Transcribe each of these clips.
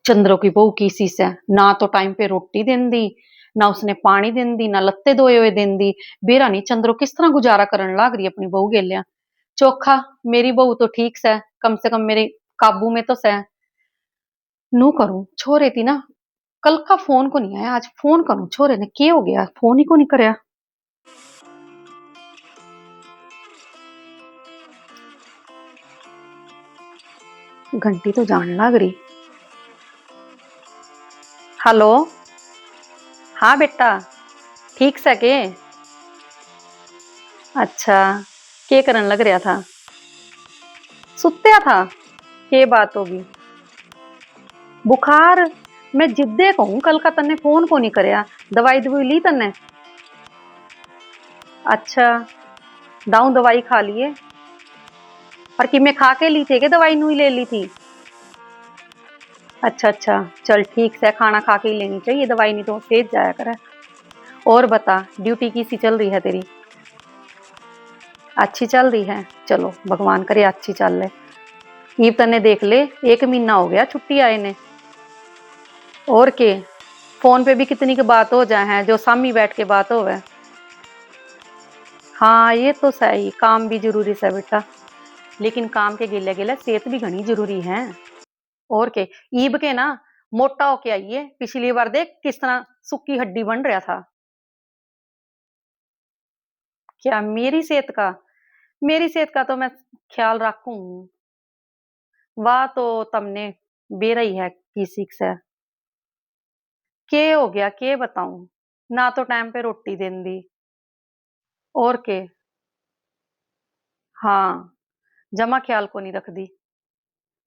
चंद्रो की बहू किसी से ना तो टाइम पे रोटी देंदी, ना उसने पानी देंदी, ना लत्ते धोए हुए देंदी। बेरा नहीं चंद्रो किस तरह गुजारा करन लाग रही अपनी बहू गेलिया। चोखा मेरी बहू तो ठीक से कम मेरे काबू में तो सह। नू करूं छोरे थी ना, कल का फोन को नहीं आया, आज फोन करूं छोरे ने क्या हो गया, फोन ही को नहीं करया। घंटी तो जान लाग रही। हेलो। हाँ बेटा, ठीक से के। अच्छा, के करन लग रहा था? सुत्या था? के बात होगी? बुखार? मैं जिद्दे कहूं कल का तन्ने फोन को नहीं करया। दवाई दवाई ली तन्ने? अच्छा, दाऊ दवाई खा लिए? और कि मैं खा के ली थी कि दवाई नू ही ले ली थी? अच्छा अच्छा, चल ठीक से खाना खा के ही लेनी चाहिए दवाई, नहीं तो सेज जाया करे। और बता ड्यूटी कैसी चल रही है तेरी? अच्छी चल रही है, चलो भगवान करे अच्छी चल ले। ईब तन्ने देख ले, 1 महीना हो गया छुट्टी आए ने। और के फोन पे भी कितनी की बात हो जाए है जो सामी बैठ के बात होवे। हाँ ये तो सही, काम भी जरूरी है बेटा, लेकिन काम के गिले गिले सेहत भी घनी जरूरी है। और के ईब के ना मोटा होके आइए, पिछली बार देख किस तरह सुक्की हड्डी बन रहा था। क्या मेरी सेहत का? मेरी सेहत का तो मैं ख्याल रखूं। वाह तो तमने बेरा ही है किसी से। के हो गया के बताऊं, ना तो टाइम पे रोटी देंदी। और के हाँ, जमा ख्याल को नहीं रखदी।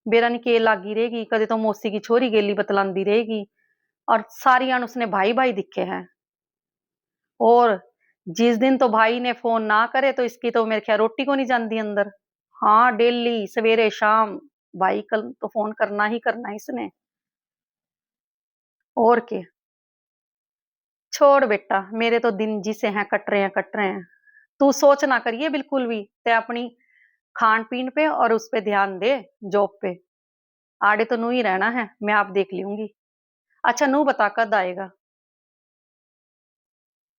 बेरा नी के लागी रहेगी, कदे तो मौसी की छोरी गेली बतलांदी रहेगी, और सारी अन उसने भाई भाई दिखे हैं। और जिस दिन तो भाई ने फोन ना करे तो इसकी तो मेरे ख्याल रोटी को नहीं जाती अंदर। हाँ डेली सवेरे शाम भाई कल तो फोन करना ही करना इसने। और के छोड़ बेटा, मेरे तो दिन जिसे हैं कट रहे हैं कट रहे हैं। तू सोच ना करिए बिल्कुल भी, ते अपनी खान पीन पे और उस पे ध्यान दे, जॉब पे। आड़े तो नू ही रहना है, मैं आप देख लूंगी। अच्छा नू बता कद आएगा?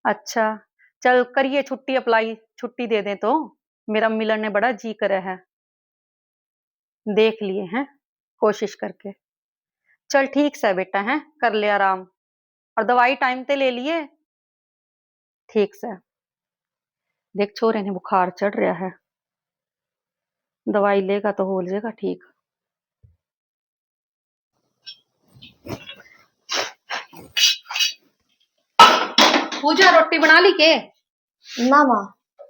अच्छा, चल करिए छुट्टी अप्लाई, छुट्टी दे दें तो। मेरा मिलन ने बड़ा जी करे है। देख लिए हैं कोशिश करके। चल ठीक से बेटा है, कर ले आराम, और दवाई टाइम पे ले लिए। ठीक से देख छोरे ने बुखार चढ़ रहा है, दवाई लेगा तो हो जाएगा ठीक। पूजा रोटी बना ली के? ना माँ,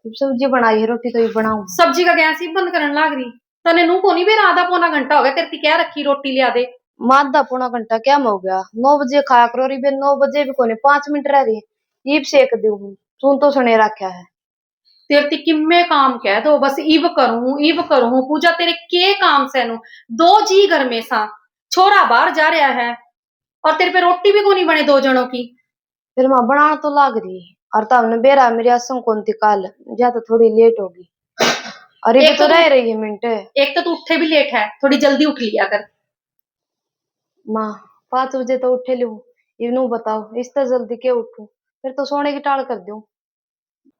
सब्जी बनाई है, रोटी तो ही बनाऊं। सब्जी का गैस ही बंद करने लाग रही। तने नू को नहीं बेरा आधा पौना घंटा हो गया तेरी क्या रखी रोटी लिया दे। माँ आधा पौना घंटा क्या हो गया, 9 बजे खाया करो री बे, 9 बजे भी कोने 5 मिनट रह रही है। ईब सेक दू सुन तो सुने रखा है। तेरे ती किम्मे काम कह दो, बस इब करूं पूजा, तेरे के काम से नु। दो जी घर में सा, छोरा बाहर जा रहा है, और तेरे पे रोटी भी को नहीं बने दो जनों की। फिर माँ बनाना तो लाग रही, और तब ने बेरा मेरी असम कौन थी कल, जा तो थोड़ी लेट होगी। अरे भी तो रह रही है मिनट। एक तो तू उठे भी लेट है, थोड़ी जल्दी उठ लिया कर। माँ 5 बजे तो उठे लू, इनू बताओ इस तरह जल्दी क्या उठू, फिर तो सोने की टाल कर दूं।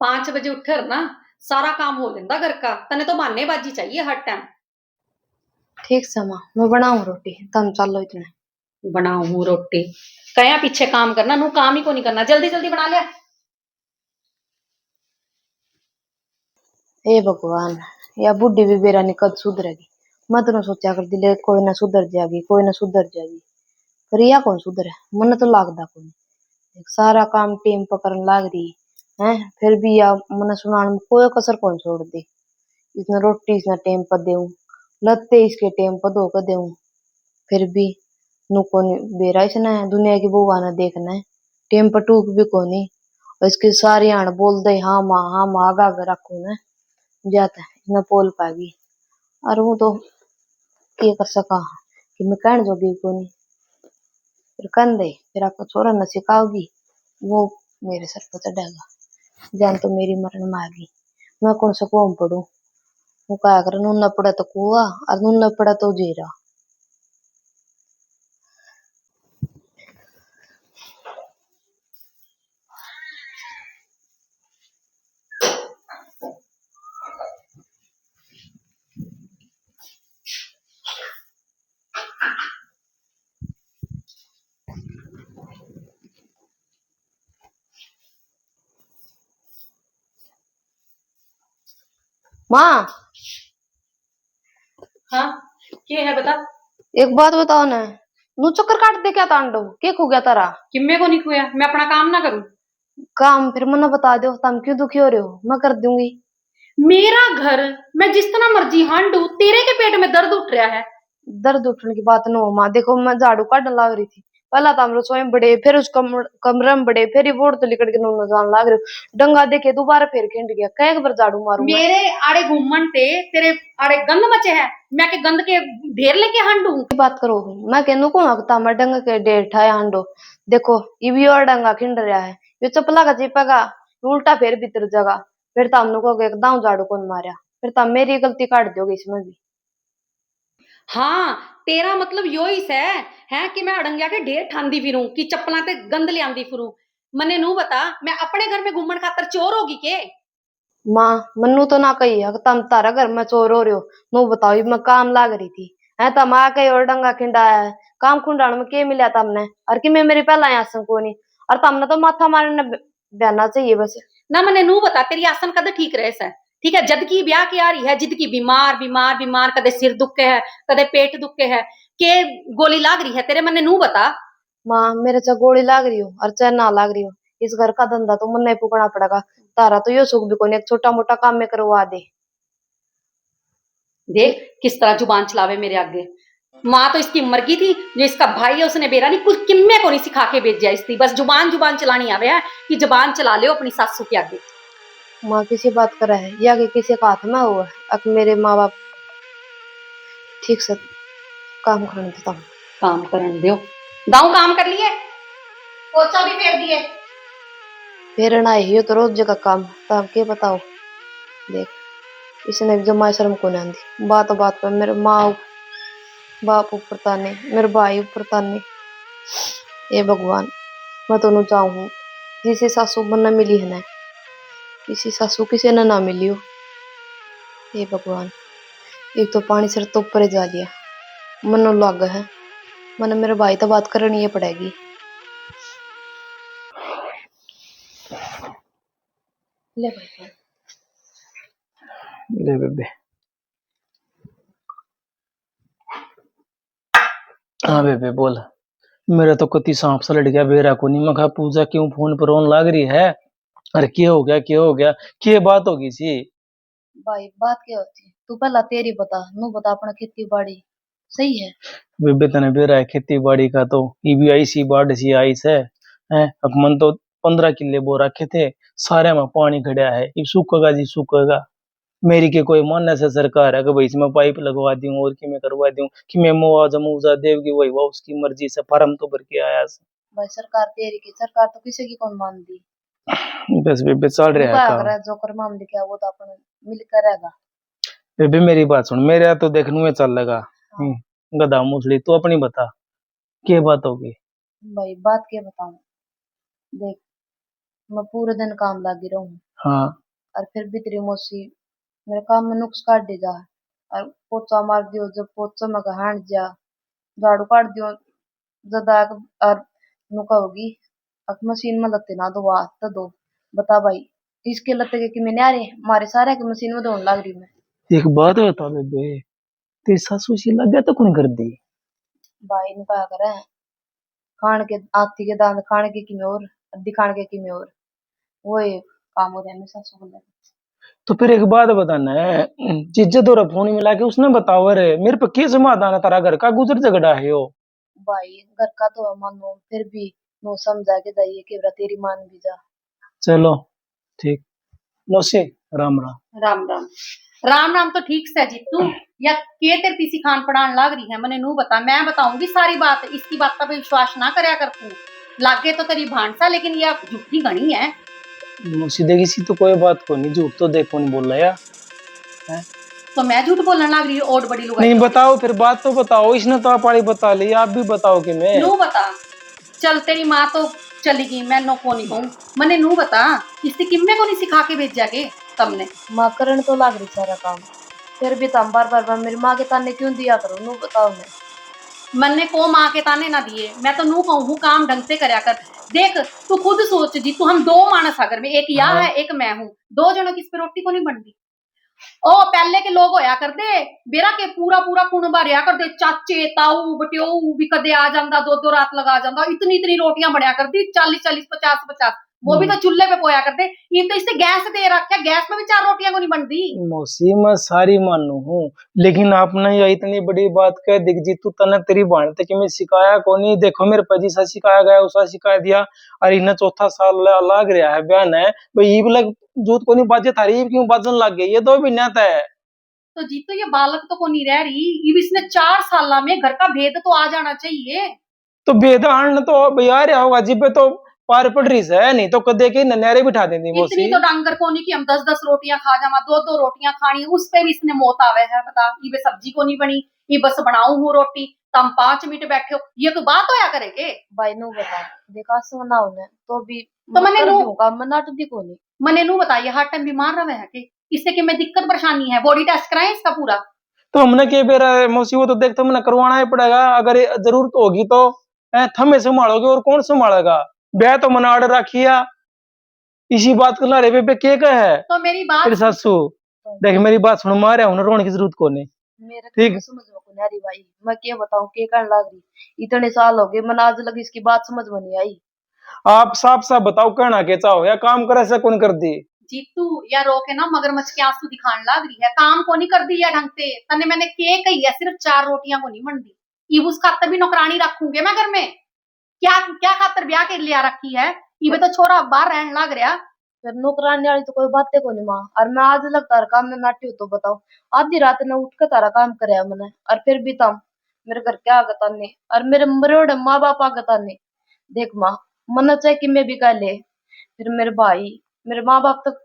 5 बजे उठे ना, सारा काम हो लेंदा घर का, तने तो बहानेबाजी चाहिए हर टाइम। ठीक से माँ, मैं बनाऊं रोटी, तुम चलो इतने। बनाऊं रोटी? कया पीछे काम करना, नू काम ही को नहीं करना, जल्दी जल्दी बना लिया। हे भगवान, या बुढ़ी भी बेरा कद सुधरेगी। मत न सोचा कर दिले कोई ना सुधर जाएगी, कोई ना सुधर जाएगी, पर या कौन सुधरे, मन तो लागदा कौन। सारा काम टीम पकड़न लाग रही है, फिर भी या मन सुनाने में कोई कसर कौन छोड़ दी। इसने रोटी इसने टेम पर देऊं, लत्ते इसके टेम पर धो कर देऊं, फिर भी नुको बेरा इसने दुनिया की बहू आना देखना है, टेम पर टूक भी कोनी। और इसकी सारी आण बोल दे हाँ माँ आगा आगे रखू ना, जाता है इसने पोल पागी। और वो तो क्या कर सका कि मैं कहने जोगी कोनी, फिर कन दे, फिर आपका छोरा न सिखाओगी, वो मेरे सर पर चढ़ेगा। जान तो मेरी मरण में आ गई, मैं कौन सा कुआं पढ़ू। वो कहा कर नून न पड़ा तो कुआ, और नून न पड़ा तो जीरा। माँ, हाँ, क्या है बता। एक बात बताओ ना, नू चक्कर काट दे क्या तांडो, के खो गया तारा किम्मे को नहीं खोया, मैं अपना काम ना करूं। काम? फिर मना बता दो, तुम क्यों दुखी हो रहे हो, मैं कर दूंगी। मेरा घर, मैं जिस तरह मर्जी हांडू, तेरे के पेट में दर्द उठ रहा है। दर्द उठने की बात न हो माँ, देखो मैं झाड़ू काटने लग रही थी, पहला तो हम रसोई में बड़े, फिर उस कमरे में बड़े, फिर ये बोर्ड तो लिकड़ के नून जान लग रहे हो, डंगा देखे दोबारा फिर खिंड गया, कई बार झाड़ू मारू मैं। मेरे आड़े घूमन ते तेरे आड़े गंद मचे है, मैं के गंद के ढेर लेके हांडू। की बात करो, मैं कहनू को हकता मैं डंगा के डेढ़ ठाए हांडो, देखो ये भी और डंगा खिंड रहा है, ये चपला का चिपेगा, उल्टा फिर भीतर जगह, फिर तो हमने को एकदम झाड़ू कौन मारा, फिर तो मेरी गलती काट दोगे इसमें भी। हाँ, तेरा मतलब यो ही है कि मैं अड़ंगिया के ढेर ठांदी फिरूं कि चप्पलां ते गंद ले आंदी फिरूं। मने नू बता, मैं अपने घर में घूमन खातर चोर होगी के? माँ, मन्नू तो ना कही है तुम तारा घर में चोर हो रहे हो, नो बताओ, ये मैं काम लाग रही थी, है तुम आ कहीं और डंगा खिंडाया है, काम खुंडाण में के मिला तुमने, और कि मैं मेरी पहला आसन को नहीं, और तुमने तो माथा मारने बहना चाहिए बस। ना मने नू बता, तेरी आसन कद ठीक रहे सा? ठीक है, जद की ब्याह की आ रही है, जिद की बीमार बीमार बीमार, कदे सिर दुख के है, कदे पेट दुख के है, के गोली लाग रही है तेरे? मने नू बता। माँ, मेरे चाहे गोली लाग रही हो और चाहे ना लाग रही हो, इस घर का धंधा तो मुन्ना ही पुकना पड़ेगा, तारा तो यो सुख भी कोई नहीं, एक छोटा मोटा काम में करवा दे। देख किस तरह जुबान चलावे मेरे आगे। माँ तो इसकी मर गई थी, जो इसका भाई है उसने बेरा नहीं कुछ किम्मे को नहीं सिखा के भेजा, इसकी बस जुबान जुबान चलानी आवे है कि जुबान चला ले अपनी सासू के आगे। माँ किसी बात करा है या कि किसी का हाथ में हुआ है, अब मेरे माँ बाप ठीक से काम करने देता हूँ। काम करन दो, गाँव काम कर लिए, पोछा भी फेर दिए। फिर ना ही तो रोज जगह काम, तब के बताओ, देख इसने भी जमा शर्म को नहीं आंदी, बात बात पर मेरे माँ बाप ऊपर ताने, मेरे भाई ऊपर ताने, ए भगवान, मैं तो नहीं चाहूँ जिसे सासू बनना मिली है ना, किसी सासू किसी ने ना मिली हो, हे भगवान, एक तो पानी सिर तो ऊपर ही जा लिया, मनो लग है, मैंने मेरे भाई तो बात करनी ही पड़ेगी। ले भाई, ले बेबे। हाँ बेबे बोल। मेरा तो कति सांप सा लड़ गया बेरा को नहीं, मैं कहा पूजा क्यों फोन पर रोन लाग रही है, अरे क्या हो गया क्या हो गया, क्या बात होगी सी? भाई बात क्या होती है, तू पहला तेरी बता, नू बता अपना खेती बाड़ी सही है। बेबे तने बेरा है खेती बाड़ी का तो ये भी आई सी बाढ़ सी आई से है, अब मन तो 15 किले बो रखे थे, सारे में पानी खड़ा है, ये सूखेगा जी सूखेगा। मेरी के कोई मानने से सरकार है कि भाई इसमें पाइप लगवा दूं और कि मैं करवा दूं कि मैं मुआवजा मुआवजा देगी, वही वो उसकी मर्जी से फार्म तो भर के आया। भाई सरकार तेरी की, सरकार तो किसी की कौन मानती, बस बेबे चल तू रहा है क्या काम। करे, जो कर मामले क्या वो तो अपन मिलकर रहेगा। बेबे मेरी बात सुन, मेरे यहाँ तो देखने में चल लगा। हाँ गधा मुसली तू अपनी बता, क्या बात होगी? भाई, बात क्या बताऊं, देख मैं पूरे दिन काम लगी रहूं, हाँ और फिर भी तेरी मौसी मेरे काम में नुक्स काट दे जा, और पोचा मार दियो जब पोचा में हांड जा, झाड़ू काट दियो ज्यादा, और नुका होगी अब मशीन में लगते ना दो आ तो दो, बता भाई, इसके लगते के कि मैंने आ रही हमारे सारे के मशीन में धोने लग रही मैं। एक बात बता बेबे, तेरी सासू सी लग गया तो कौन कर दी? भाई नु क्या करे, खान के हाथी के दांत खाने के की में और अद्धी खाने के की में और वो एक काम हो रहा है हमेशा सुन ले। तो फिर एक बात बताना है, जीज्जत तो फोन मिला के उसने बताओ, अरे मेरे पे क्या समाधान है, तारा घर का गुजर झगड़ा है यो। भाई घर का तो है मानो, फिर भी नो समझा के जाइए कि बरा तेरी मान भी जा। चलो ठीक, मौसी राम राम। राम राम। राम राम तो ठीक से जी तू, या के तेरे पीसी खान पढ़ान लाग रही है? मने नू बता, मैं बताऊंगी सारी बात, इसकी बात का भी विश्वास ना करया कर तू। लागे तो तेरी भानसा, लेकिन ये झूठी घनी है। मौसी देखी सी तो कोई बात को नहीं, झूठ तो देखो नहीं बोल रहा यार है? तो मैं झूठ बोलने लाग रही हूँ? ओट बड़ी लुगाई नहीं तो फिर बताओ, फिर बात तो बताओ, इसने तो आप वाली बता ली, आप भी बताओ कि मैं। नू बता। चल तेरी माँ तो चली गई, मैं नो को नहीं कहूँ। मने नू बता, इससे किम्मे को नहीं सिखा के भेजा के तमने? माँ करण तो लाग रही सारा काम, फिर भी तुम बार बार मेरी माँ के ताने क्यों दिया करो, नु बताओ मैं। मन्ने को माँ के ताने ना दिए, मैं तो नू कहूँ काम ढंग से करया कर। देख तू खुद सोच जी, तू हम दो मानस अगर में, एक या हाँ है एक मैं हूँ, दो जनों की इस पे रोटी को नहीं बनती। ओ पहले के लोग होया करते बेरा के पूरा पूरा कुणबा रहा करते, चाचे ताऊ बट्योऊ भी कदे आ जांदा, दो दो रात लगा जांदा, इतनी इतनी रोटियां बनया करती, 40 40 50 50, वो भी तो चूल्हे पे पोया करते। ये तो इससे गैस दे रखा, गैस में भी 4 रोटियां को नहीं बनती। मौसी मैं सारी मानू हूँ, लेकिन आपने ये इतनी बड़ी बात कह दी जीतू, तने तेरी बहन तक मैं सिखाया को नहीं। देखो मेरे पाजी सा सिखाया गया, उसा सिखा दिया, और इन्हें चौथा साल लाग रहा है बयान है भाई, ईब लग जूत को नहीं बाजे थारी, ईब क्यों बाजन लग गई, ये दो महीना है। तो जीतो ये बालक तो को नहीं रह रही, अब इसने 4 साल में घर का भेद तो आ जाना चाहिए। तो बेदान तो भैया रहा होगा जिबे तो पार पड़ रही है, नहीं तो कदे के नन्यारे बिठा देंगी इतनी मौसी। तो डांगर को नहीं कि हम 10 10 रोटियां खा जावा, 2 2 रोटियां खानी, उस पे भी इसने मौत आवे है। बता ये सब्जी को नहीं बनी, ये बस बनाऊ हूँ रोटी, तम 5 मिनट बैठे हो, ये तो बात होया करेगे। भाई नु बता देखा सुना उन्हें तो भी तो मैंने नु होगा मना तो दी कोनी। मैंने नु बताइए हर टाइम बीमार रहे है कि इससे कि मैं दिक्कत परेशानी है, बॉडी टेस्ट कराएं इसका पूरा। तो हमने के बेरा मौसी वो तो देख तो हमने करवाना ही पड़ेगा, अगर जरूरत होगी तो थमे संभालोगे और कौन संभालेगा। ब्याह तो मना आर्डर रखिया, इसी बात कर ला रे बेबे के है तो मेरी बात तेरी सासू। देख मेरी बात सुन, मारे हूं रोने की जरूरत को नहीं, मेरे ठीक। को समझ में नहीं आ रही भाई, मैं क्या बताऊं के करने लग रही, इतने साल हो गए मन आज लगी इसकी बात समझ में नहीं आई। आप साफ साफ बताओ कहना के चाहो, या काम करे से कौन कर दी। जीतू या रो के ना मगरमच्छ के आंसू दिखाने लग रही है, काम को नहीं कर दी है ढंग से। तने मैंने के कही है सिर्फ 4 रोटियां को नहीं बन दी, इब उस खातर भी नौकरानी रखूंगे मैं घर में। क्या क्या खातर ब्याह के लिया रखी है, इबे तो छोरा बाहर रहने लग रहा। फिर नौकरानी वाली तो कोई बातें को नहीं माँ, और मैं आज लग तारा काम में नाटी हूँ तो बताओ, आधी रात ने उठ के तारा काम करे मैंने, और फिर भी तम मेरे घर क्या आगता नहीं, और मेरे मरोड़े माँ बाप आगता नहीं। देख माँ मन चाहे कि मैं भी कह ले, फिर मेरे भाई मेरे माँ बाप तक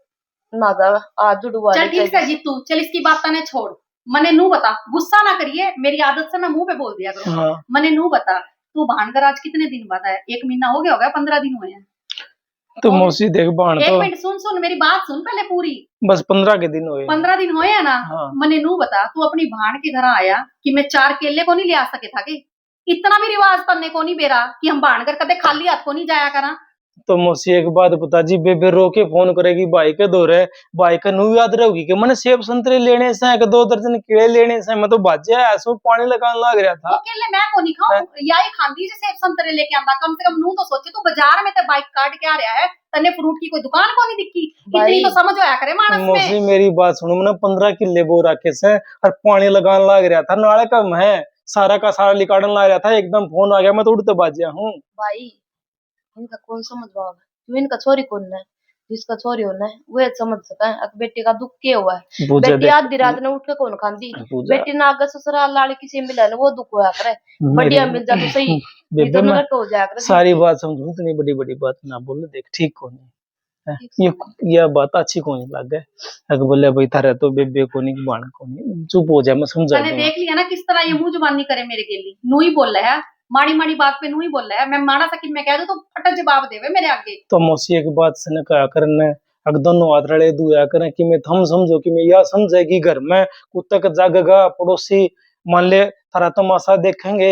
ना जावे आज जुड़वा। चल ठीक है जीतू, चल इसकी बात तने छोड़, मने नू बता, गुस्सा ना करिए, मेरी आदत से मैं मुंह पे बोल दिया करो। हाँ। मने नू बता तू भानकर आज कितने दिन बाद है, 1 महीना हो गया होगा, 15 दिन हुए हैं। तो मौसी देख बाण एक तो मिनट सुन सुन मेरी बात सुन पहले पूरी। बस 15 के दिन हुए, 15 दिन हुए है ना। हाँ। मने नू बता तू अपनी भाण के घर आया कि मैं 4 केले को नहीं ले आ सके था कि इतना भी रिवाज तन्ने को नहीं बेरा कि हम भाण कर कदे खाली हाथ को नहीं जाया करा। तो मौसी एक बात बता जी, बेबे रो के फोन करेगी भाई के दौरे, भाई का नू याद रहेगी कि मैंने सेब संतरे लेने से, 2 दर्जन केले लेने से, मैं तो बाजे ऐसो पानी लगाने लग रहा था। वो केले मैं को नहीं खाऊं, या ही खांदी जे सेब संतरे लेके आंदा, कम से कम नू तो सोचे तू बाजार में ते बाइक काट के आ रहा है, तन्ने फ्रूट की कोई दुकान को नहीं दिखी, इतनी तो समझ आया करे मानस में। मौसी मेरी बात सुनो, मैंने 15 किले बो रखे से और पानी लगाने लग रहा था, नाले कम है, सारा का सारा निकालने लग रहा था, एकदम फोन आ गया, मैं तो उड़ते बाजिया हूँ। भाई इनका कौन समझ पाओगे, तू इनका छोरी कौन है, जिसका छोरी होना है वो समझ सका है अब बेटी का दुख क्या हुआ है। बेटी आधी रात ने उठ के कौन खांदी, बेटी ना अगर ससुराल लाड़ी किसी मिला ना वो दुख होया करे, बढ़िया मिल जा तो सही, ये तो नरक हो जाया करे। सारी बात समझू, इतनी बड़ी बड़ी बात ना बोले, देख ठीक कौन है ये बात अच्छी कौन लग गए, अगर बोले भाई थारा तो बेबे को नहीं बाण को नहीं, चुप हो जाए, मैं समझा मैंने देख लिया ना किस तरह ये मुंह जुबानी करे मेरे के लिए, नू ही बोल रहा है, माड़ी माड़ी बात पे नू ही बोल रहा है, मैं माना सा कि मैं कह दूं तो फटा जवाब देवे मेरे आगे। तो मौसी एक बात से न कहा करने, अगर दोनों हाथ रले दुआ करें कि मैं थम समझो कि मैं यह समझेगी घर में कुत्ता का जागेगा, पड़ोसी मान ले थारा तमाशा देखेंगे,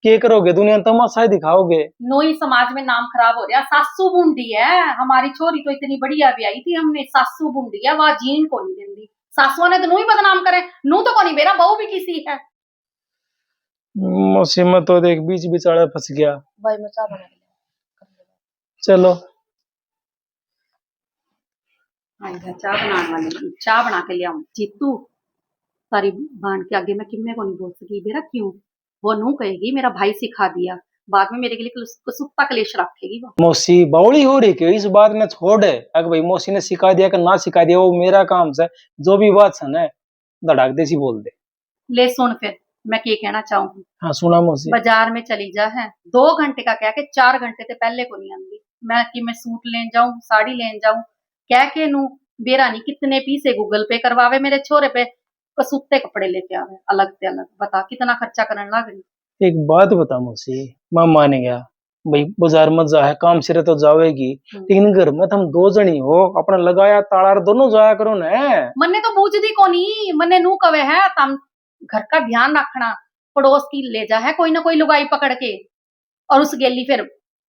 क्या करोगे, दुनिया तमाशा ही दिखाओगे। नो ही समाज में नाम खराब हो रहा, सासू बूंदी है हमारी छोरी तो इतनी बढ़िया भी आई थी हमने, सासू बूंदी है वह जीन को नहीं देती, सासुआ ने तो नू ही बदनाम करे, नू तो को नहीं बेरा बहू भी किसी है। मौसी में तो देख बीच बिचारा फंस गया। भाई मैं चाय बना के चलो चाय बनाने वाली चाय बना के लिया जीतू, सारी भान के आगे मैं किम्मे को नहीं बोल सकी बेरा, क्यों वो नू कहेगी मेरा भाई सिखा दिया, बाद में मेरे के लिए कुत्ता कलेश रखेगी वो। मौसी बावली हो रही कि इस बात में छोड़ है, अगर भाई मौसी ने सिखा दिया कि ना सिखा दिया वो मेरा काम से, जो भी बात सुन है धड़ाक दे सी बोल दे। ले सुन फिर मैं क्या कहना चाहूंगी। हाँ सुना मौसी। बाजार में चली जा है 2 घंटे का कह के 4 घंटे से पहले को नहीं आंदी, मैं कि मैं सूट लेन जाऊं साड़ी लेन जाऊं, कह के नू बेरा नहीं कितने पीसे गूगल पे करवावे मेरे छोरे पे, कसूते कपड़े लेके आवे अलग से अलग, बता कितना खर्चा करने लग रही। एक बात बता मौसी, मैं मान गया भाई बाजार मत जा है, काम सिरे तो जावेगी, लेकिन घर में तुम 2 जनी हो, अपना लगाया ताला दोनों जाया करो न। मन्ने तो बूझदी को नहीं, मन्ने नू कवे है तम घर का ध्यान रखना, पड़ोस की ले जा है कोई ना कोई लुगाई पकड़ के, और उस गेली फिर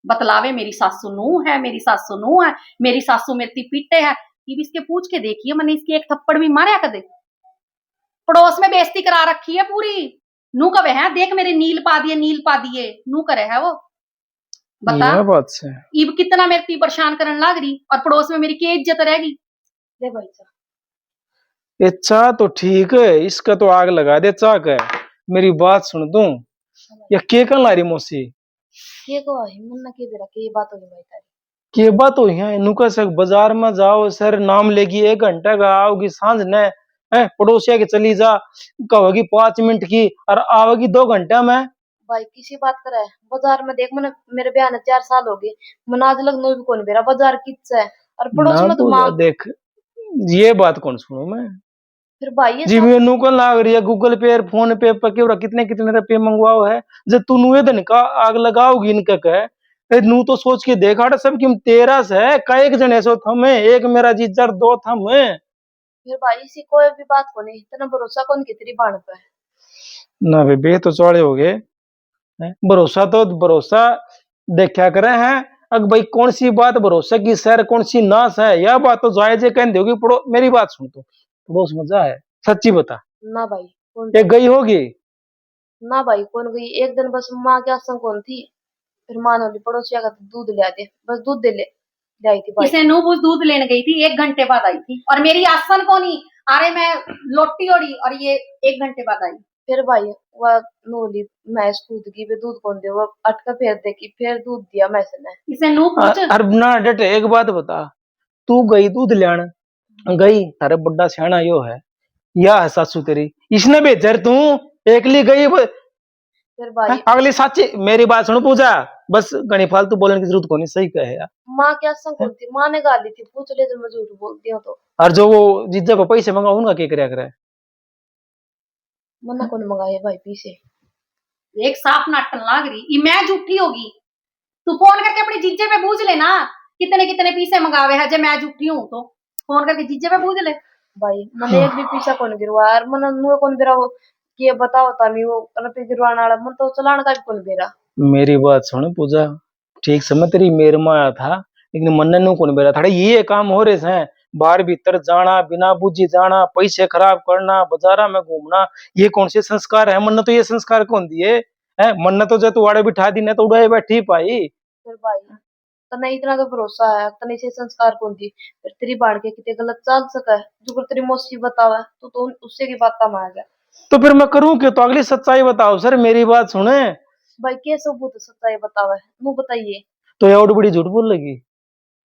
बतलावे मेरी सासू नू है, मेरी सासू नू है, मेरी सासू मेरी पीटे है, ये भी इसके पूछ के देखिए, मैंने इसकी एक थप्पड़ भी मारा कदे। पड़ोस में बेइज्जती करा रखी है पूरी। नू कवे है देख मेरे नील पा दिए, नील पा दिए, नू करे है वो। बता यह बात से इब कितना मेरे को परेशान करने लग रही, और पड़ोस में मेरी क्या इज्जत रहेगी। ले भाई साहब, ये चाह तो ठीक है, इसका तो आग लगा दे चाह का। मेरी बात सुन तू, या के कर ला रही मौसी? ये को है मुन्ना के बेरा के ये बात हो भाई तारी। के बात हो है नुका से बाजार में जाओ सर नाम लेगी 1 घंटा का, आओगी सांझ ने है पड़ोसिया की चली जा, कहोगी 5 मिनट की और आओगी 2 घंटा में। भाई किसी बात करे बाजार में देख मैंने मेरे ब्याह ने 4 साल हो गए, मन आज लग नो भी कौन बेरा बाजार किस है, और पड़ोस ना में तो पूजा माँ। देख, ये बात कौन सुनू मैं? फिर भाई ये जी सब मैं नुकल लाग रही है गूगल पे फोन पे पके और कितने कितने रुपये मंगवाओ है, जब तू नुए दिन का आग लगाओगी इनका कह नू तो सोच के देखा सब कि तेरा से का एक जने सो थमे, एक मेरा जीजर 2 थमे। फिर भाई इसी कोई भी बात को नहीं इतना भरोसा कौन कितनी बाण पे। ना बे तो चौड़े हो गए हैं? भरोसा तो भरोसा देखा करे हैं। अब भाई कौन सी बात भरोसा की सर, कौन सी नाश है, यह बात तो जायज है कह दोगी पड़ो। मेरी बात सुन तो पड़ोस में जा है, सच्ची बता, ना भाई कौन ये जाए। गई होगी? ना भाई कौन गई, एक दिन बस माँ के आसन कौन थी, फिर माँ ने पड़ोसिया का दूध ले आते, बस दूध दे ले आई थी भाई। इसे नू दूध लेने गई थी, 1 घंटे बाद आई थी, और मेरी आसन को नहीं अरे मैं लोटी ओढ़ी, और ये 1 घंटे बाद आई। फिर भाई वह नोली भैंस कूद गई वे दूध कौन दे, वो अटका फेर देखी फिर दूध दिया भैंस ने। इसे नू पूछ। अरे ना डट, एक बात बता, तू गई दूध लेने, गई तारे बड्डा सियाना यो है या है सासू तेरी, इसने भेजा रे तू एकली गई फिर भाई अगली साची। मेरी बात सुनो पूजा, बस घनी फालतू बोलने की जरूरत को नहीं, सही कहे यार। माँ के आसन कौन थी, माँ ने गाली थी, पूछ ले जो मैं झूठ बोलती हूँ तो। और जो वो जीजा को पैसे मंगाओ उनका क्या करया करे? मना कौन मंगाए भाई पीछे। एक साफ नाटन लाग रही, ये मैं झूठी होगी। तू फोन करके अपने जीजे पे पूछ लेना कितने कितने पीसे मंगावे है, जब मैं झूठी हूं तो फोन करके जीजे पे पूछ ले। भाई मैंने एक भी पीछा कौन गिरवा यार, मन नुए कौन बेरा वो कि बताओ तामी वो रुपये गिरवाने वाला मन तो चलाने का भी कौन बेरा। मेरी बात सुन पूजा, ठीक समय तेरी मेर में आया था, लेकिन मन नु कौन बेरा था ये काम हो रहे हैं, बाहर भीतर जाना, बिना बुझी जाना, पैसे खराब करना, बाजारा में घूमना, ये कौन से संस्कार है? मन तो ये संस्कार कौन दिए है? मन तो जो तू आड़े बिठा दी ना तो उड़ाए बैठी पाई। फिर भाई तने इतना तो भरोसा है, तने से संस्कार कौन दी, फिर तेरी बाढ़ के कितने गलत चल सका है, जो कर तेरी मौसी बतावा तो उससे की बात तम आ गया। तो फिर मैं करूं क्यों? तो अगली सच्चाई बताओ सर, मेरी बात सुने। भाई के सबूत सच्चाई बतावा है वो बताइए। तो ये और बड़ी झूठ बोल लगी,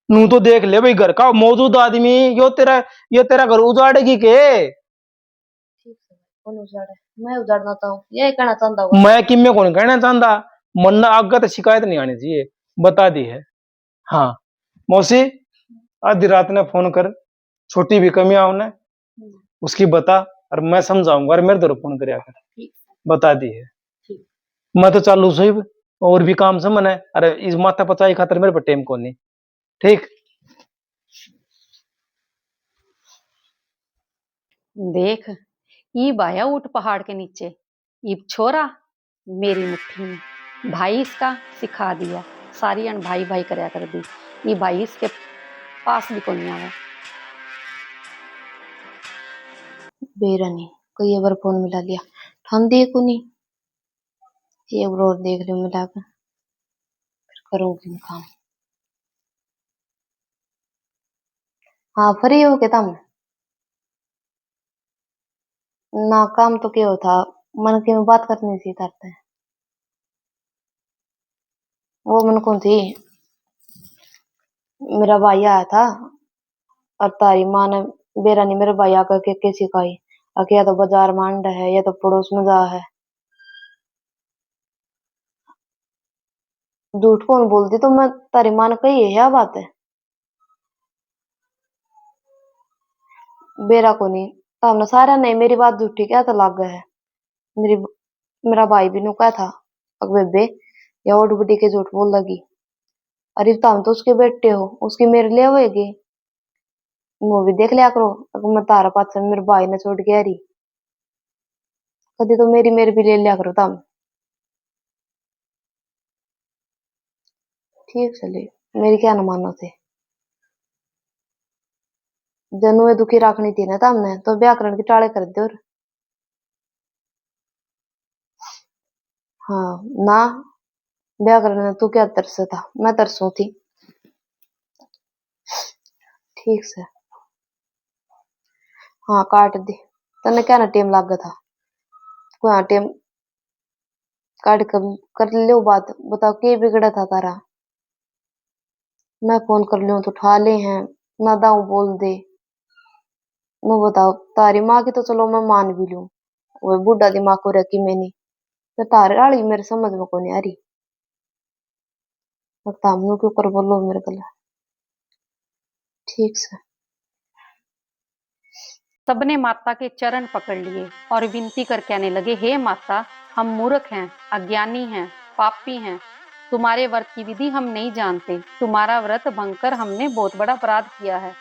नू तो देख ले भाई घर का मौजूद आदमी, यो तेरा घर उजाड़ेगी के? ठीक है कौन उजाड़े, मैं उजाड़ना चाहूँ यही कहना चाहता हुआ। मैं किम्मे कौन कहना चाहता, मन आगे तो शिकायत नहीं आनी चाहिए, बता दी है। हाँ मौसी, आधी रात ने फोन कर, छोटी भी कमियां उन्हें उसकी बता, और मैं समझाऊंगा, और मेरे तरफ फोन कर कर ठीक बता दी है। ठीक। मैं तो चालू सही, और भी काम से मन है, अरे इस माथा पचाई खातर मेरे पर टेम कौन नहीं। ठीक। देख ईब आया ऊट पहाड़ के नीचे, ईब छोरा मेरी मुट्ठी में। भाई इसका सिखा दिया, सारी अन भाई भाई करया कर दी, ये भाई इसके पास भी कोई आवे। बेरा नहीं कोई बार फोन मिला लिया, हम देखो नहीं ये और देख लो मिला कर फिर करूँगी मैं काम। हाँ फ्री हो के तम ना काम तो क्या था, मन की में बात करनी सी करते हैं वो मन कौन थी, मेरा भाई आया था और तारी माँ ने बेरा नहीं मेरे भाई आकर के सिखाई, आके या तो बाजार में अंडा है या तो पड़ोस में जा है। झूठ कौन बोलती, तो मैं तारी माँ ने कही है क्या बात है, बेरा को नहीं हमने सारा नहीं मेरी बात झूठी क्या तो लग गया है। मेरी मेरा भाई भी नु कहा था अग बेबे या ओड बुड्ढी के झूठ बोल लगी, अरे तुम तो उसके बेटे हो उसकी मेरे लिए होएगी, मूवी देख लिया करो, अगर मैं तारा पास मेरे भाई ने छोड़ के आ रही, कभी तो मेरी मेरे भी ले लिया करो तुम। ठीक चलिए मेरी क्या न मानो थे। जनु ये दुखी रखनी थी ना तमने तो व्याकरण की टाले कर दे। और हाँ ना, व्याकरण में तू क्या तरस था, मैं तरसू थी। ठीक से हाँ काट दी। तने क्या ना टेम लाग था कोई, हाँ टेम काट कर लो बात, बताओ के बिगड़ा था तारा। मैं फोन कर लूं तो उठा ले हैं, ना दाऊ बोल दे। नो बताओ, तारी माँ की तो चलो मैं मान भी लूं, वो बूढ़ा दिमाग को रखी मैंने, तो तारे वाली मेरे समझ में को नहीं आ रही। लगता हम लोग के ऊपर बोलो मेरे गला। ठीक से सबने माता के चरण पकड़ लिए और विनती कर कहने लगे, हे माता, हम मूर्ख हैं, अज्ञानी हैं, पापी हैं। तुम्हारे व्रत की विधि हम नहीं जानते। तुम्हारा व्रत भंग कर हमने बहुत बड़ा अपराध किया है।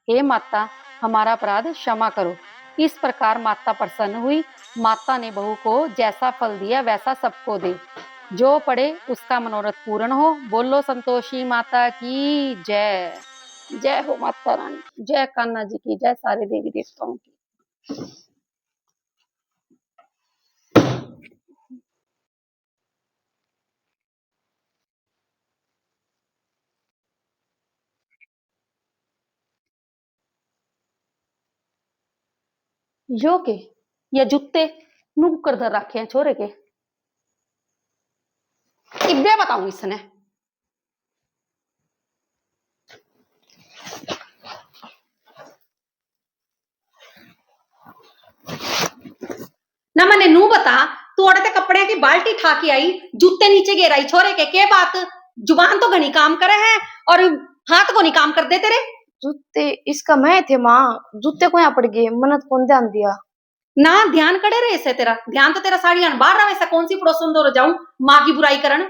हे माता, हमारा अपराध क्षमा करो। इस प्रकार माता प्रसन्न हुई। माता ने बहू को जैसा फल दिया वैसा सबको दे। जो पढ़े उसका मनोरथ पूर्ण हो। बोलो संतोषी माता की जय। जय हो माता रानी, जय कान्हा जी की, जय सारे देवी देवताओं की। यो के या जूते नुक कर धर रखे हैं छोरे के, इब्बे बताऊं इसने। ना मैंने नू बता, तू औरते कपड़े की बाल्टी ठा के आई, जूते नीचे गिराई छोरे के बात। जुबान तो घनी काम करे है और हाथ को नहीं काम कर दे तेरे। जूते इसका मैं थे माँ, जूते को यहाँ पड़ गए, मन्नत कौन ध्यान दिया। ना ध्यान करे रहे से तेरा ध्यान तो तेरा साड़ी बाहर रहा, वैसा कौन सी पड़ोसन दो जाऊं माँ की बुराई करन।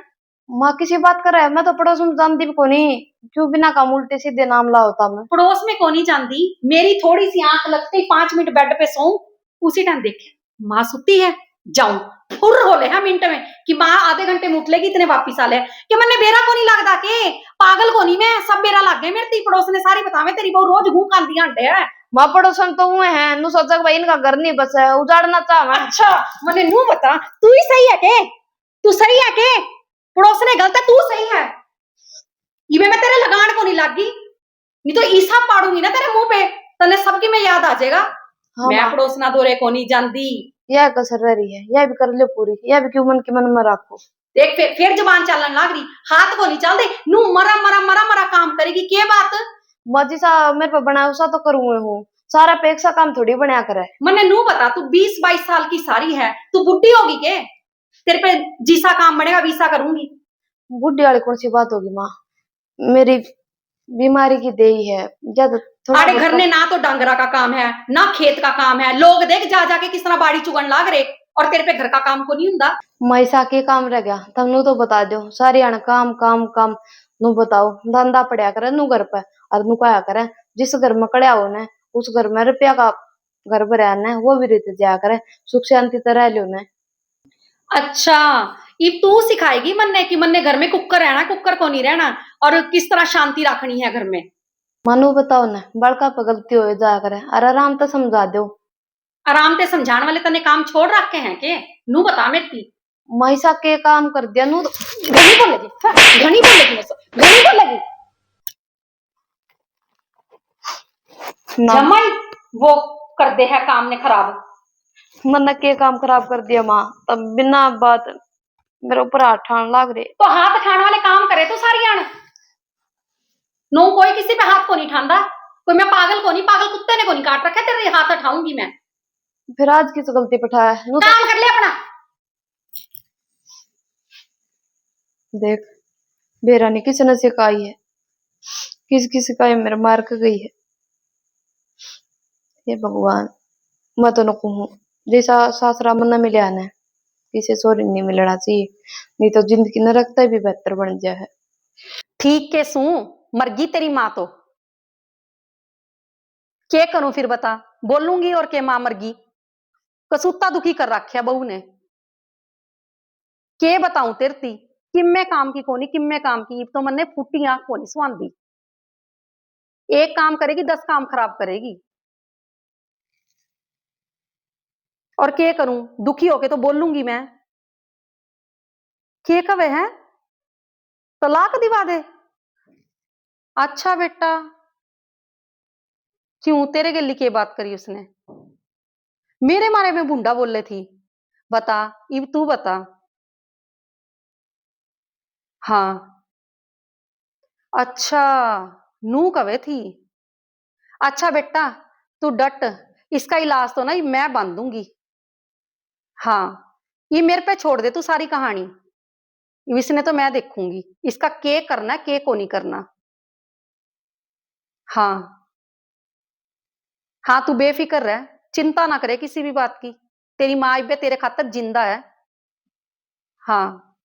माँ किसी बात कर रहा है, मैं तो पड़ोस में जानती भी को नहीं, क्यों बिना काम उल्टे सीधे नाम ला होता मैं। पड़ोस में कौन नहीं जानती, मेरी थोड़ी सी आंख लगते ही 5 मिनट बेड पे सोऊं, उसी टाइम देखे माँ सुती है, जाऊं फुर हो ले मिनट में कि माँ आधे घंटे में उठलेगी, इतने वापिस आ ले कि मैंने बेरा को नहीं लगता के पागल को नहीं, मैं सब बेरा लग गए मेरे ती पड़ोस ने सारी बतावे तेरी बहु रोज घूम कांदी अंडे है। माँ पड़ोसन तो हुए हैं, नु सोचा भाई इनका घर नहीं बस है, उजाड़ना चाह। अच्छा मैंने नू बता, तू ही सही है के, तू सही है के पड़ोस ने गलत है, तू सही है। ये मैं तेरे लगान को नहीं लागी, नहीं तो ईसा पाड़ूंगी ना तेरे मुंह पे, तने सबकी मैं याद आ जाएगा। हाँ मैं माँ, पड़ोसना दौरे को नहीं जानती। यह कसर रही है, यह भी कर ले पूरी, यह भी क्यों मन के मन में रखो। देख फिर जुबान चलन लाग रही, हाथ को नहीं चल दे, नू मरा मरा मरा मरा काम करेगी के बात। मजी सा मेरे पे बनाया उसा तो करूँ हूँ, सारा पेक सा काम थोड़ी बनाया करे। मैंने नू बता, तू 20-22 साल की सारी है, तू बुढ़ी होगी के, तेरे पे जीसा काम बनेगा वीसा करूंगी। बुढ़ी वाली कौन सी बात होगी माँ, मेरी बीमारी की देही है जब थोड़ा आड़े घर बहुत। ने ना तो डांगरा का काम है ना खेत का काम है, लोग देख जा जाके किस तरह बाड़ी चुगन लाग रहे, और तेरे पे घर का काम को नहीं हुंदा। मैसा के काम रह गया, तब नु तो बता दो सारी आने काम काम काम। नु बताओ धंधा पड़या करे नु घर पे, और नु क्या करे, जिस घर में कड़या हो ने उस घर में रुपया का घर भरा ने वो भी रीत जाया करे, सुख शांति तरह लो ने। अच्छा ये तू सिखाएगी मन्ने कि मन्ने घर में कुकर रहना, कुकर को नहीं रहना, और किस तरह शांति रखनी है घर में। मानो बताओ ने बड़का पे गलती हो जाया करे, अरे आराम तो समझा दो। आराम से समझाने वाले तने काम छोड़ रखे हैं के, नू बता मेरी। मैसा के काम कर दिया नु घनी बोलेगी, घनी बोलेगी मेरे से, घनी बोलेगी ना। जमाई वो कर दे है काम ने खराब। मन के काम खराब कर दिया माँ, तब बिना बात मेरे ऊपर हाथ ठान लाग रहे। तो हाथ खाने वाले काम करे तो सारी आन, नो कोई किसी पे हाथ को नहीं ठांदा, कोई मैं पागल को नहीं, पागल कुत्ते ने को नहीं काट रखा तेरे हाथ उठाऊंगी मैं। फिर आज किस गलती पे उठाया नु तो काम कर ले अपना। देख, बेरा ने किसी ने सिखाई है, किस किस सिखाई मेरे मार के गई है। हे भगवान, मैं तो नको हूँ जैसा सासरा मन न मिले ने, किसी सोरी नहीं मिलना चाहिए, नहीं तो जिंदगी न रखता भी बेहतर बन जाए है। ठीक के सू मरगी तेरी माँ तो, के करूं फिर बता, बोलूंगी और के मां मरगी, कसूता दुखी कर रखा बहू ने, के बताऊं तेरती किम में काम की कोनी, किम में काम की तो मन्ने फूटी आंख कोनी सुहांदी। एक काम करेगी 10 काम खराब करेगी। और क्या करूं, दुखी होके तो बोलूंगी मैं। क्या कवे है, तलाक दिवा दे। अच्छा बेटा, क्यों, तेरे गली की बात करी उसने? मेरे मारे में बुंडा बोले थी? बता, इब तू बता। हाँ, अच्छा, नू कवे थी। अच्छा बेटा, तू डट, इसका इलाज तो ना ये मैं बांधूंगी। हाँ, ये मेरे पे छोड़ दे तू सारी कहानी, इसने तो मैं देखूंगी इसका के करना के को नहीं करना। हाँ हाँ, तू बेफिक्र रह, चिंता ना करे किसी भी बात की। तेरी माँ इबे तेरे खातर जिंदा है। हाँ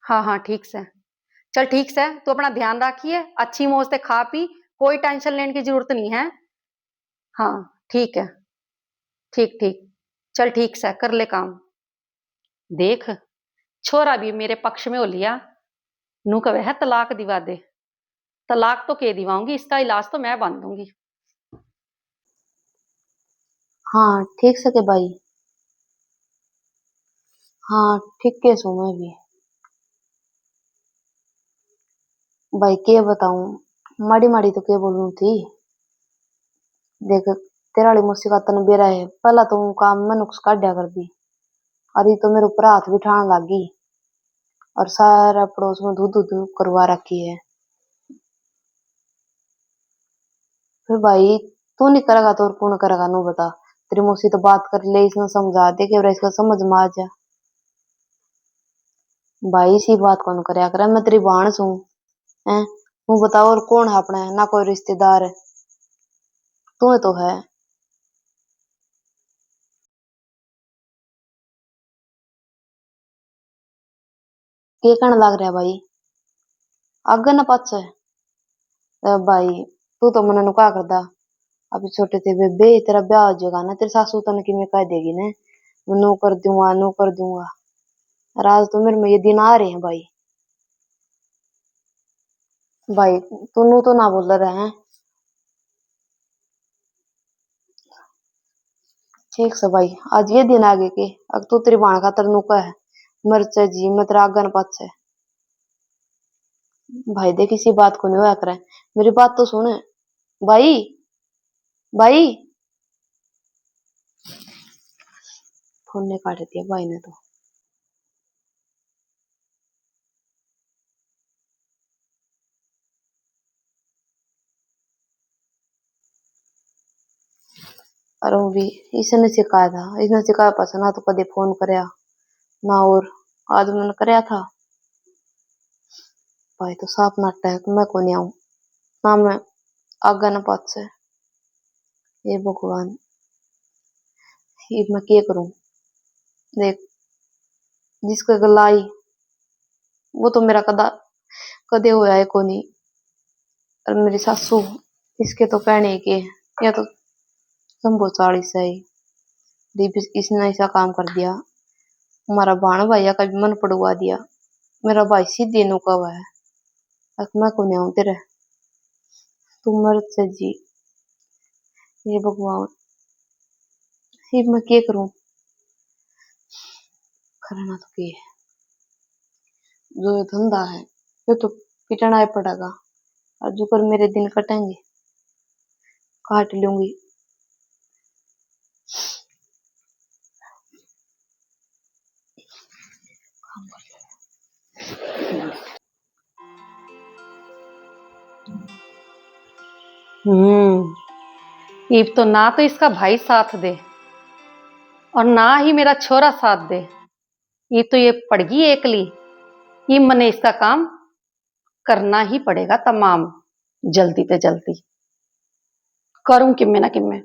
हाँ हाँ, ठीक से। चल ठीक से, तू अपना ध्यान रखिए, अच्छी मौज से खा पी, कोई टेंशन लेने की जरूरत नहीं है। हाँ ठीक है, ठीक ठीक। चल ठीक से कर ले काम। देख, छोरा भी मेरे पक्ष में हो लिया। नू कवे है तलाक दिवा दे। तलाक तो के दिवाऊंगी, इसका इलाज तो मैं बांधूंगी। हाँ ठीक सके भाई। हाँ ठीक के सो मैं भी। भाई क्या बताऊं, माड़ी माड़ी तो क्या बोलूं थी। देख, तेरा वाली मुझसे का तन बेरा है, पहला तो काम में नुक्स काटा कर दी। अरे तो मेरे ऊपर हाथ भी ठाण लागी, और सारा पड़ोस में धू धू धू करवा रखी है। फिर भाई, तू नहीं करेगा तो और कौन करेगा, नु बता। तेरी मुझसे तो बात कर ले, इसने समझा दे कि इसका समझ में आ जा। भाई इसी बात कौन करया करे, मैं तेरी बाण सू है। तू बताओ और कौन है अपने, ना कोई रिश्तेदार है, तू तो है। के कहने लग रहा है भाई, आगे ना पाछे? भाई तू तो मने नु क्या करदा। अभी छोटे थे बेबे, तेरा ब्याह हो जाएगा ना, तेरी सासू तने कि मैं कह देगी ने, मैं नो कर दूंगा नो कर दूंगा। राज तो मेरे में ये दिन आ रहे हैं भाई। भाई तू नू तो ना बोल रहे हैं। ठीक से भाई, आज ये दिन आगे के, अब तू तेरी बाण खातर नु का है, मरचे जी मैं तेरा आगे न पाछे। भाई देख, इसी बात को नहीं होया करे, मेरी बात तो सुन। भाई, भाई, फोन ने काट दिया भाई ने तो। और वो भी इसने सिखाया था, इसने सिखाया पास ना तो कदे फोन करया ना, और आज मैंने करया था। भाई तो साफ नाटा है कि मैं को नहीं आऊं, ना मैं आगे ना पाछे। ये भगवान, ये मैं क्या करूं। देख, जिसका गला आई वो तो मेरा कदा कदे होया है को नहीं। और मेरी सासू, इसके तो कहने के, या तो संभो 40 है ही। दीप इसने ऐसा काम कर दिया, हमारा बाण भैया का भी मन पड़वा दिया। मेरा भाई सीधे नु का हुआ है, अब मैं को नहीं आऊं तेरे, तू मर्द से जी। ये भगवान, ये मैं क्या करूं, करना तो क्या है। जो ये धंधा है ये तो पिटना ही पड़ेगा, और जो कर मेरे दिन कटेंगे काट लूंगी। इब तो ना तो इसका भाई साथ दे, और ना ही मेरा छोरा साथ दे। ये तो ये पड़गी एकली, ये मने इसका काम करना ही पड़ेगा तमाम, जल्दी ते जल्दी करूं कि मैं ना कि मैं।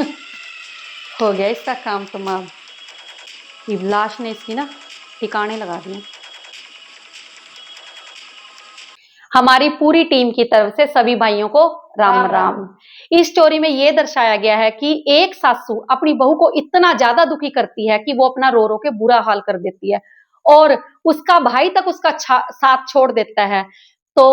हो गया इसका काम तमाम। ये लाश ने इसकी ना ठिकाने लगा दिए। हमारी पूरी टीम की तरफ से सभी भाइयों को राम राम राम। राम। इस स्टोरी में ये दर्शाया गया है कि एक सासू अपनी बहू को इतना ज्यादा दुखी करती है कि वो अपना रो रो के बुरा हाल कर देती है और उसका भाई तक उसका साथ छोड़ देता है। तो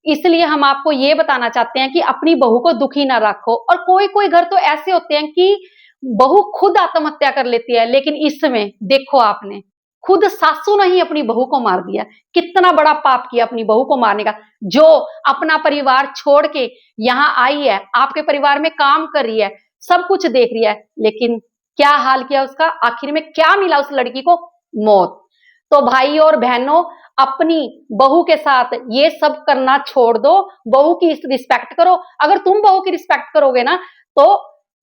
इसलिए हम आपको ये बताना चाहते हैं कि अपनी बहू को दुखी ना रखो। और कोई कोई घर तो ऐसे होते हैं कि बहू खुद आत्महत्या कर लेती है, लेकिन इसमें देखो आपने खुद सासू ने ही अपनी बहू को मार दिया। कितना बड़ा पाप किया अपनी बहू को मारने का। जो अपना परिवार छोड़ के यहाँ आई है, आपके परिवार में काम कर रही है, सब कुछ देख रही है, लेकिन क्या हाल किया उसका। आखिर में क्या मिला उस लड़की को? मौत। तो भाई और बहनों, अपनी बहू के साथ ये सब करना छोड़ दो। बहू की रिस्पेक्ट करो। अगर तुम बहू की रिस्पेक्ट करोगे ना, तो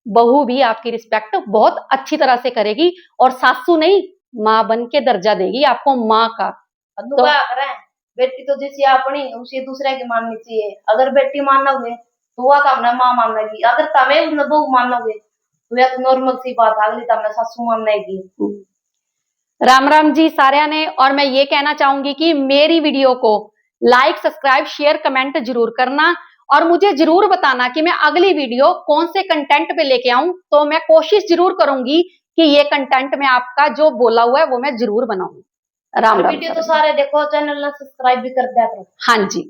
बहू भी आपकी रिस्पेक्ट बहुत अच्छी तरह से करेगी और सासू नहीं, माँ बन के दर्जा देगी आपको, माँ का। तो बेटी तो जैसी अपनी उसी दूसरे की माननी चाहिए। अगर बेटी मानोगे तो वह तो अपना माँ मानेगी, अगर तमें बहू मानोगे तो यह तो नॉर्मल सी बात है, अगली तमें सासू मानेगी। राम राम जी साਰਿਆਂ ने। और मैं ये कहना चाहूंगी कि मेरी वीडियो को लाइक, सब्सक्राइब, शेयर, कमेंट जरूर करना और मुझे जरूर बताना कि मैं अगली वीडियो कौन से कंटेंट पे लेके आऊं। तो मैं कोशिश जरूर करूंगी कि ये कंटेंट में आपका जो बोला हुआ है वो मैं जरूर बनाऊं। राम राम। वीडियो तो सारे देखो, चैनल सब्सक्राइब भी कर दिया करो। हाँ जी।